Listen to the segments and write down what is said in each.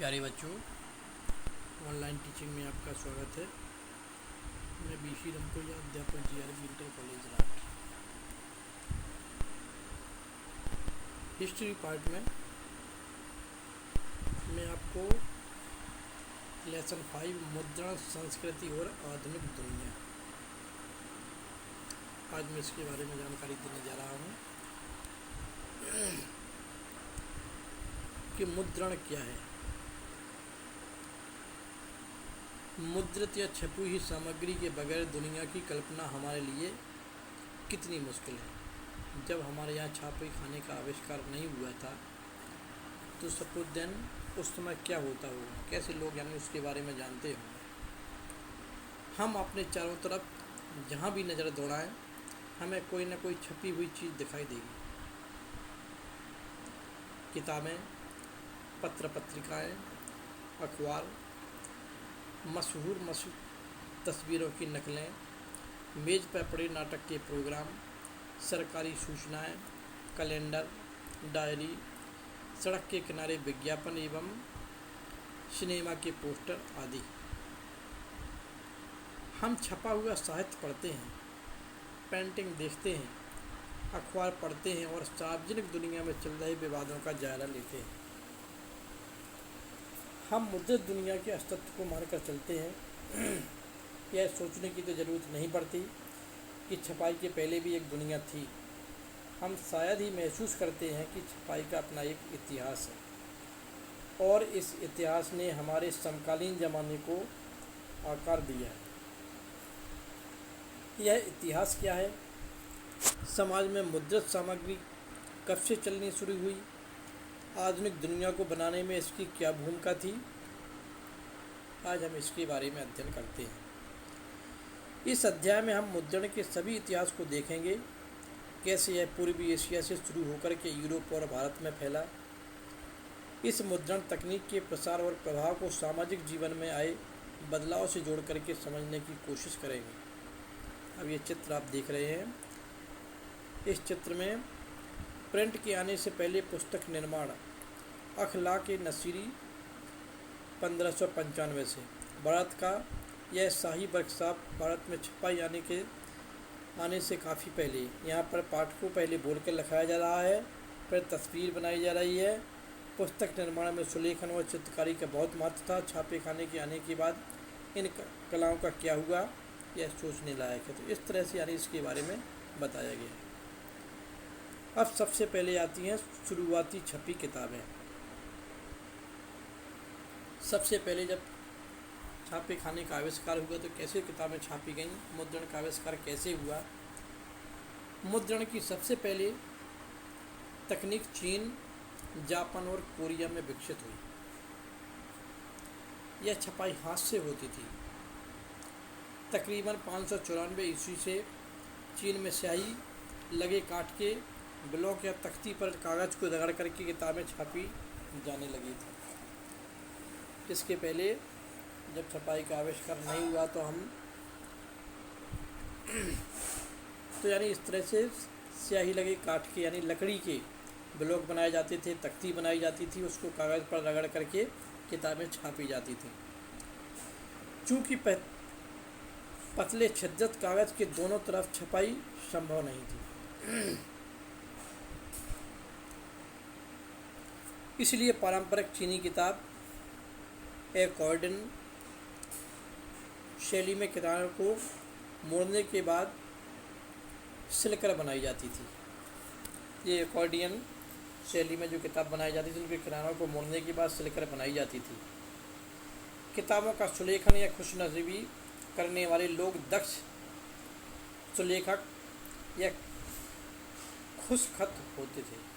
प्यारे बच्चों, online teaching में आपका स्वागत है। मैं बीसी रमकोया अध्यापक GRB inter college Rath. History part में मैं आपको लेसन 5 मुद्रण संस्कृति और आधुनिक दुनिया, आज मैं इसके बारे में जानकारी देने जा रहा हूँ कि मुद्रण क्या है। मुद्रित या छपी हुई सामग्री के बगैर दुनिया की कल्पना हमारे लिए कितनी मुश्किल है। जब हमारे यहाँ छापे खाने का आविष्कार नहीं हुआ था तो सपोज देन उस समय क्या होता होगा, कैसे लोग यानी उसके बारे में जानते होंगे। हम अपने चारों तरफ जहाँ भी नज़र दौड़ाएं हमें कोई ना कोई छपी हुई चीज़ दिखाई देगी। किताबें, पत्र पत्रिकाएँ, अखबार, मशहूर तस्वीरों की नकलें, मेज़ पर पड़े नाटक के प्रोग्राम, सरकारी सूचनाएं, कैलेंडर, डायरी, सड़क के किनारे विज्ञापन एवं सिनेमा के पोस्टर आदि। हम छपा हुआ साहित्य पढ़ते हैं, पेंटिंग देखते हैं, अखबार पढ़ते हैं और सार्वजनिक दुनिया में चल रहे विवादों का जायजा लेते हैं। हम मुद्रित दुनिया के अस्तित्व को मानकर चलते हैं। यह सोचने की तो ज़रूरत नहीं पड़ती कि छपाई के पहले भी एक दुनिया थी। हम शायद ही महसूस करते हैं कि छपाई का अपना एक इतिहास है और इस इतिहास ने हमारे समकालीन ज़माने को आकार दिया है। यह इतिहास क्या है? समाज में मुद्रित सामग्री कब से चलनी शुरू हुई? आधुनिक दुनिया को बनाने में इसकी क्या भूमिका थी? आज हम इसके बारे में अध्ययन करते हैं। इस अध्याय में हम मुद्रण के सभी इतिहास को देखेंगे, कैसे यह पूर्वी एशिया से शुरू होकर के यूरोप और भारत में फैला। इस मुद्रण तकनीक के प्रसार और प्रभाव को सामाजिक जीवन में आए बदलाव से जोड़ करके समझने की कोशिश करेंगे। अब ये चित्र आप देख रहे हैं। इस चित्र में प्रिंट के आने से पहले पुस्तक निर्माण अखलाक-ए-नसीरी 1595 से भारत का यह शाही वर्कशॉप भारत में छपाई आने से काफ़ी पहले। यहाँ पर पाठ को पहले बोल कर लिखाया जा रहा है, फिर तस्वीर बनाई जा रही है। पुस्तक निर्माण में सुलेखन और चित्रकारी का बहुत महत्व था। छापे खाने के आने के बाद इन कलाओं का क्या हुआ, यह सोचने लायक है। तो इस तरह से यानी इसके बारे में बताया गया है। अब सबसे पहले आती हैं शुरुआती छपी किताबें। सबसे पहले जब छापे खाने का आविष्कार हुआ तो कैसे किताबें छापी गईं, मुद्रण का आविष्कार कैसे हुआ। मुद्रण की सबसे पहले तकनीक चीन, जापान और कोरिया में विकसित हुई। यह छपाई हाथ से होती थी। तकरीबन 594 ईस्वी से चीन में स्याही लगे काठ के ब्लॉक या तख्ती पर कागज़ को रगड़ करके किताबें छापी जाने लगी थी। इसके पहले जब छपाई का आविष्कार नहीं हुआ तो यानी इस तरह से स्याही लगे काठ के यानी लकड़ी के ब्लॉक बनाए जाते थे, तख्ती बनाई जाती थी, उसको कागज़ पर रगड़ करके किताबें छापी जाती थी। चूँकि पतले छिद्रित कागज़ के दोनों तरफ छपाई संभव नहीं थी, इसलिए पारंपरिक चीनी किताब एकॉर्डियन शैली में किनारों को मोड़ने के बाद सिलकर बनाई जाती थी। ये एकॉर्डियन शैली में जो किताब बनाई जाती थी उनके किनारों को मोड़ने के बाद सिलकर बनाई जाती थी। किताबों का सुलेखन या खुशनसीबी करने वाले लोग दक्ष सुलेखक या खुशखत होते थे,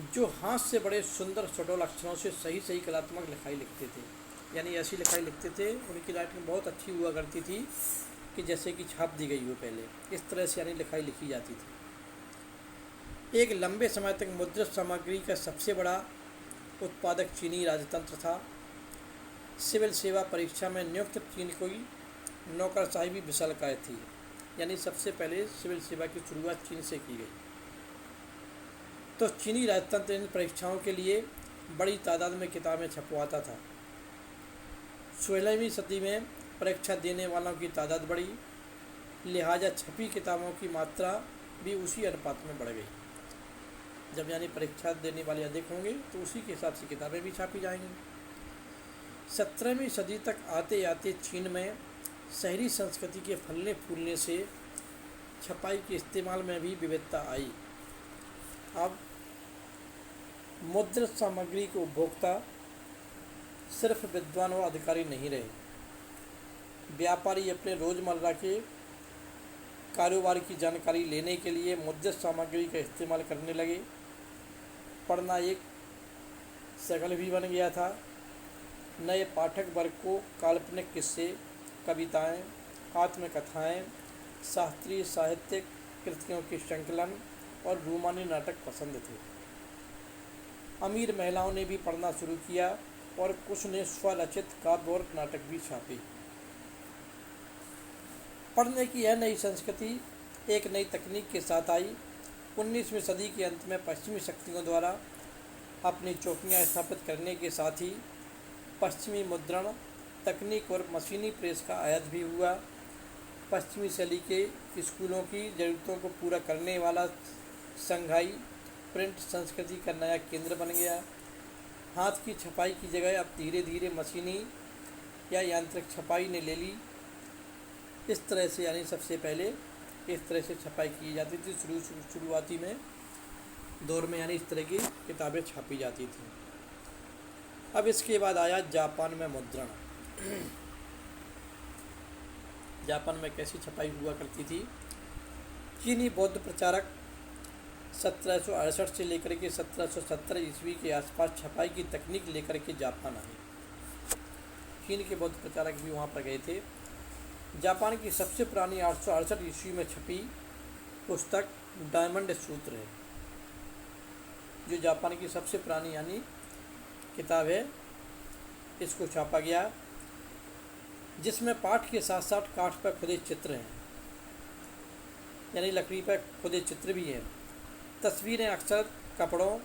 जो हाथ से बड़े सुंदर सटोल अक्षरों से सही सही कलात्मक लिखाई लिखते थे। यानी ऐसी लिखाई लिखते थे, उनकी राइटिंग बहुत अच्छी हुआ करती थी कि जैसे कि छाप दी गई हो पहले, इस तरह से यानी लिखाई लिखी जाती थी। एक लंबे समय तक मुद्रित सामग्री का सबसे बड़ा उत्पादक चीनी राजतंत्र था। सिविल सेवा परीक्षा में नियुक्त चीन की नौकरशाही भी विशालकाय थी। यानी सबसे पहले सिविल सेवा की शुरुआत चीन से की गई। तो चीनी राजतंत्र इन परीक्षाओं के लिए बड़ी तादाद में किताबें छपवाता था। 16वीं सदी में परीक्षा देने वालों की तादाद बढ़ी, लिहाजा छपी किताबों की मात्रा भी उसी अनुपात में बढ़ गई। जब यानी परीक्षा देने वाले अधिक होंगे तो उसी के हिसाब से किताबें भी छापी जाएंगी। 17वीं सदी तक आते आते चीन में शहरी संस्कृति के फलने फूलने से छपाई के इस्तेमाल में भी विविधता आई। अब मुद्रित सामग्री के उपभोक्ता सिर्फ विद्वान और अधिकारी नहीं रहे, व्यापारी अपने रोज़मर्रा के कारोबार की जानकारी लेने के लिए मुद्रित सामग्री का इस्तेमाल करने लगे। पढ़ना एक शगल भी बन गया था। नए पाठक वर्ग को काल्पनिक किस्से, कविताएं, आत्मकथाएं, शास्त्रीय साहित्यिक कृतियों के संकलन और रूमानी नाटक पसंद थे। अमीर महिलाओं ने भी पढ़ना शुरू किया और कुछ ने स्वरचित काव्य और नाटक भी छापे। पढ़ने की यह नई संस्कृति एक नई तकनीक के साथ आई। 19वीं सदी के अंत में पश्चिमी शक्तियों द्वारा अपनी चौकियां स्थापित करने के साथ ही पश्चिमी मुद्रण तकनीक और मशीनी प्रेस का आयात भी हुआ। पश्चिमी शैली के स्कूलों की ज़रूरतों को पूरा करने वाला संघाई प्रिंट संस्कृति का नया केंद्र बन गया। हाथ की छपाई की जगह अब धीरे धीरे मशीनी या यांत्रिक छपाई ने ले ली। इस तरह से यानी सबसे पहले इस तरह से छपाई की जाती थी। शुरुआती में दौर में यानी इस तरह की किताबें छापी जाती थी। अब इसके बाद आया जापान में मुद्रण। जापान में कैसी छपाई हुआ करती थी। चीनी बौद्ध प्रचारक 1768 से लेकर के 1770 ईस्वी के आसपास छपाई की तकनीक लेकर के जापान आए। चीन के बौद्ध प्रचारक भी वहाँ पर गए थे। जापान की सबसे पुरानी 868 ईस्वी में छपी पुस्तक डायमंड सूत्र है, जो जापान की सबसे पुरानी यानी किताब है। इसको छापा गया, जिसमें पाठ के साथ साथ काठ पर खुदे चित्र हैं, यानी लकड़ी पर खुदे चित्र भी हैं। तस्वीरें अक्सर कपड़ों,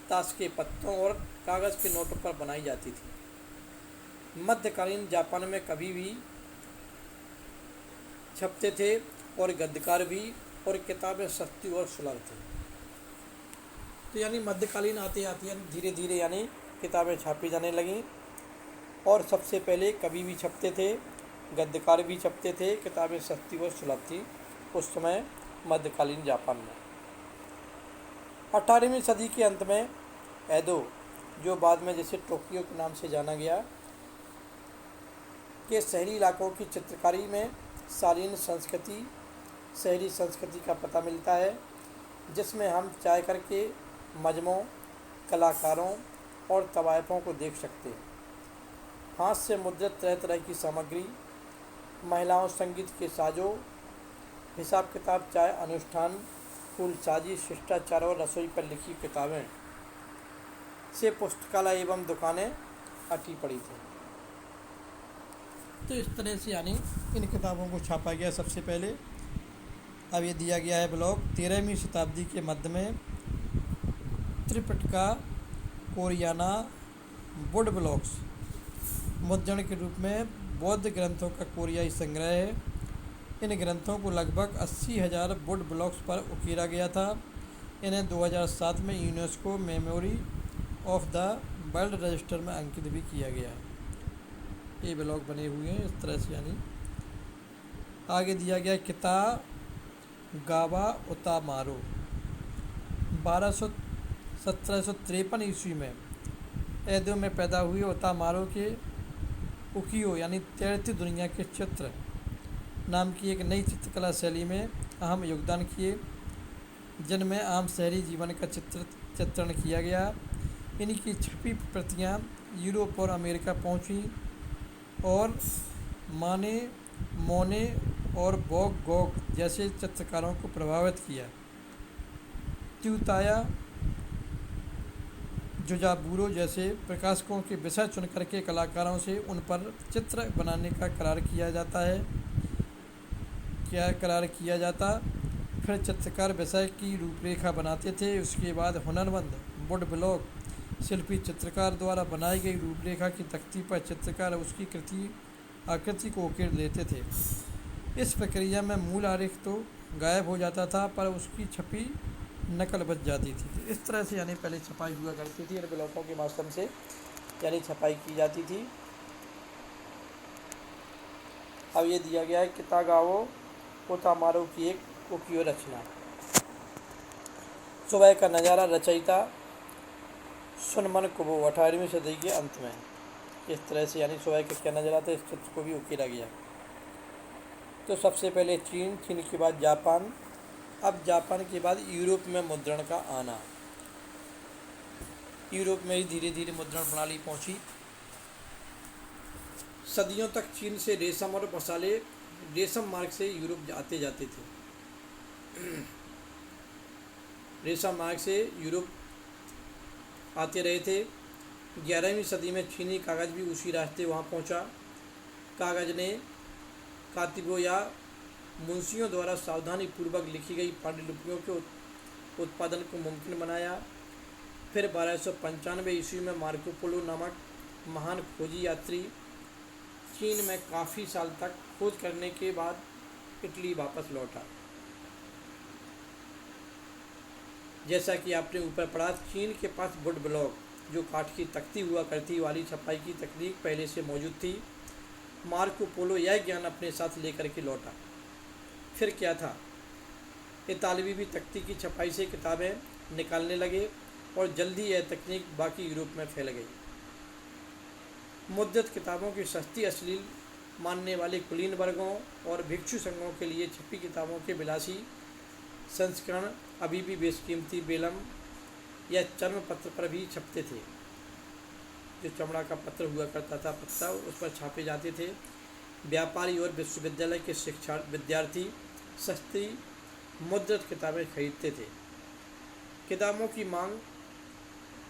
ताश के पत्तों और कागज़ के नोटों पर बनाई जाती थी। मध्यकालीन जापान में कभी भी छपते थे और गद्यकार भी, और किताबें सस्ती और सुलभ थी। तो यानी मध्यकालीन आते आते धीरे धीरे यानी किताबें छापी जाने लगीं, और सबसे पहले कवि भी छपते थे, गद्यकार भी छपते थे, किताबें सस्ती और सुलभ थी उस समय मध्यकालीन जापान में। 18वीं सदी के अंत में एदो, जो बाद में जैसे टोक्यो के नाम से जाना गया, के शहरी इलाकों की चित्रकारी में शालीन संस्कृति, शहरी संस्कृति का पता मिलता है, जिसमें हम चाय करके मजमों, कलाकारों और तवायफों को देख सकते हैं। हाथ से मुद्रित तरह तरह की सामग्री, महिलाओं संगीत के साजों, हिसाब किताब, चाय अनुष्ठान, फूलसाजी, शिष्टाचार और रसोई पर लिखी किताबें से पुस्तकालय एवं दुकानें अटी पड़ी थी। तो इस तरह से यानी इन किताबों को छापा गया सबसे पहले। अब ये दिया गया है ब्लॉक 13वीं शताब्दी के मध्य में त्रिपिटका कोरियाना वुड ब्लॉक्स मुद्रण के रूप में बौद्ध ग्रंथों का कोरियाई संग्रह है। इन ग्रंथों को लगभग 80,000 वुड ब्लॉक्स पर उकेरा गया था। इन्हें 2007 में UNESCO memory of the world register में अंकित भी किया गया है। ये ब्लॉक बने हुए हैं इस तरह से। यानी आगे दिया गया कितागावा उतामारो 1753 ईस्वी में एदो में पैदा हुए। उतामारो के उकियो यानी तैरती दुनिया के चित्र नाम की एक नई चित्रकला शैली में अहम योगदान किए, जिनमें आम शहरी जीवन का चित्रण किया गया। इनकी छपी प्रतियां यूरोप और अमेरिका पहुंची और माने, मोने और वॉन गोग जैसे चित्रकारों को प्रभावित किया। त्यूताया जुजाबुरो जैसे प्रकाशकों के विषय चुन करके कलाकारों से उन पर चित्र बनाने का करार किया जाता। फिर चित्रकार विषय की रूपरेखा बनाते थे। उसके बाद हुनरमंद वुड ब्लॉक शिल्पी चित्रकार द्वारा बनाई गई रूपरेखा की तख्ती पर चित्रकार उसकी आकृति को उकेर लेते थे। इस प्रक्रिया में मूल आरेख तो गायब हो जाता था, पर उसकी छपी नकल बच जाती थी। तो इस तरह से यानी पहले छपाई हुआ करती थी, एनवेलपों के माध्यम से यानी छपाई की जाती थी। अब ये दिया गया है कितागाओ कोतामारू की एक उकियो रचना। सुबह का नज़ारा रचयिता सुनमन कुबो 18वीं सदी के अंत में। इस तरह से यानी सुबह का क्या नज़र आता है, इस चित्र को भी उकेरा गया। तो सबसे पहले चीन, चीन के बाद जापान, अब जापान के बाद यूरोप में मुद्रण का आना। यूरोप में ही धीरे धीरे मुद्रण प्रणाली पहुंची। सदियों तक चीन से रेशम और मसाले रेशम मार्ग से यूरोप आते जाते थे। रेशम मार्ग से यूरोप आते रहे थे। 11वीं सदी में चीनी कागज़ भी उसी रास्ते वहाँ पहुँचा। कागज़ ने कातिबों या मुंशियों द्वारा सावधानी पूर्वक लिखी गई पांडुलिपियों के उत्पादन को मुमकिन बनाया। फिर 1295 ईस्वी में मार्को पोलो नामक महान खोजी यात्री चीन में काफ़ी साल तक खोज करने के बाद इटली वापस लौटा। जैसा कि आपने ऊपर पढ़ा, चीन के पास वुड ब्लॉक जो काठ की तख्ती हुआ करती वाली छपाई की तकनीक पहले से मौजूद थी। मार्को पोलो यह ज्ञान अपने साथ लेकर के लौटा। फिर क्या था, इतालवी भी तख्ती की छपाई से किताबें निकालने लगे और जल्दी यह तकनीक बाकी यूरोप में फैल गई। मुद्रित किताबों की सस्ती अश्लील मानने वाले कुलीन वर्गों और भिक्षु संघों के लिए छपी किताबों के विलासी संस्करण अभी भी बेशकीमती बेलम या चर्म पत्र पर भी छपते थे। जो चमड़ा का पत्र हुआ करता था, पत्ता, उस पर छापे जाते थे। व्यापारी और विश्वविद्यालय के विद्यार्थी सस्ती मुद्रित किताबें खरीदते थे। किताबों की मांग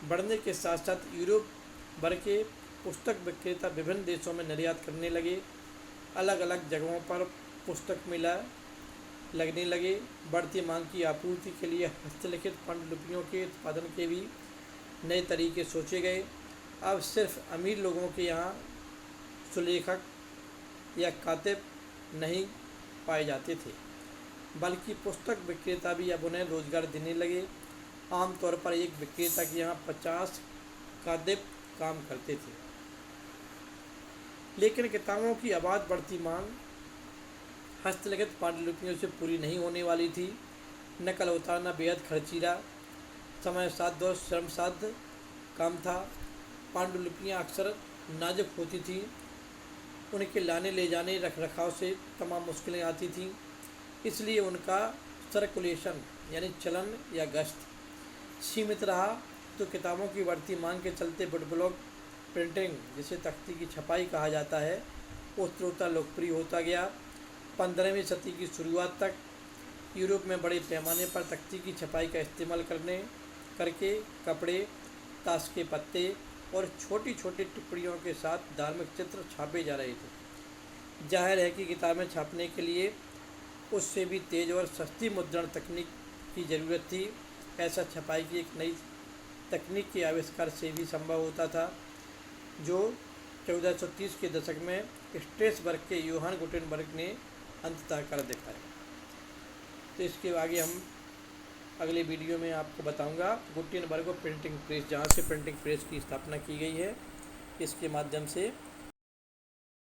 बढ़ने के साथ साथ यूरोप भर के पुस्तक विक्रेता विभिन्न देशों में निर्यात करने लगे। अलग अलग जगहों पर पुस्तक मेला लगने लगे। बढ़ती मांग की आपूर्ति के लिए हस्तलिखित पांडुलिपियों के उत्पादन के भी नए तरीके सोचे गए। अब सिर्फ अमीर लोगों के यहाँ सुलेखक या कातिब नहीं पाए जाते थे, बल्कि पुस्तक विक्रेता भी अब उन्हें रोजगार देने लगे। आमतौर पर एक विक्रेता के यहाँ 50 कातिब काम करते थे। लेकिन किताबों की आबाद बढ़ती मांग हस्तलिखित पांडुलिपियों से पूरी नहीं होने वाली थी। नकल उतारना बेहद खर्चीला, समय साध्य और श्रम साध्य काम था। पांडुलिपियाँ अक्सर नाजुक होती थीं, उनके लाने ले जाने रख रखाव से तमाम मुश्किलें आती थीं। इसलिए उनका सर्कुलेशन यानी चलन या गश्त सीमित रहा। तो किताबों की बढ़ती मांग के चलते वुड ब्लॉक प्रिंटिंग, जिसे तख्ती की छपाई कहा जाता है, उत्तरोत्तर लोकप्रिय होता गया। 15वीं सदी की शुरुआत तक यूरोप में बड़े पैमाने पर तख्ती की छपाई का इस्तेमाल करके कपड़े, ताश के पत्ते और छोटी छोटी टिप्पणियों के साथ धार्मिक चित्र छापे जा रहे थे। जाहिर है कि किताबें छापने के लिए उससे भी तेज़ और सस्ती मुद्रण तकनीक की ज़रूरत थी। ऐसा छपाई की एक नई तकनीक के आविष्कार से भी संभव होता था, जो 1430 के दशक में स्ट्रेसबर्ग के योहान गुटेनबर्ग ने अंततः कर दिखाया। तो इसके आगे हम अगले वीडियो में आपको बताऊंगा गुटेनबर्ग प्रिंटिंग प्रेस, जहाँ से प्रिंटिंग प्रेस की स्थापना की गई है। इसके माध्यम से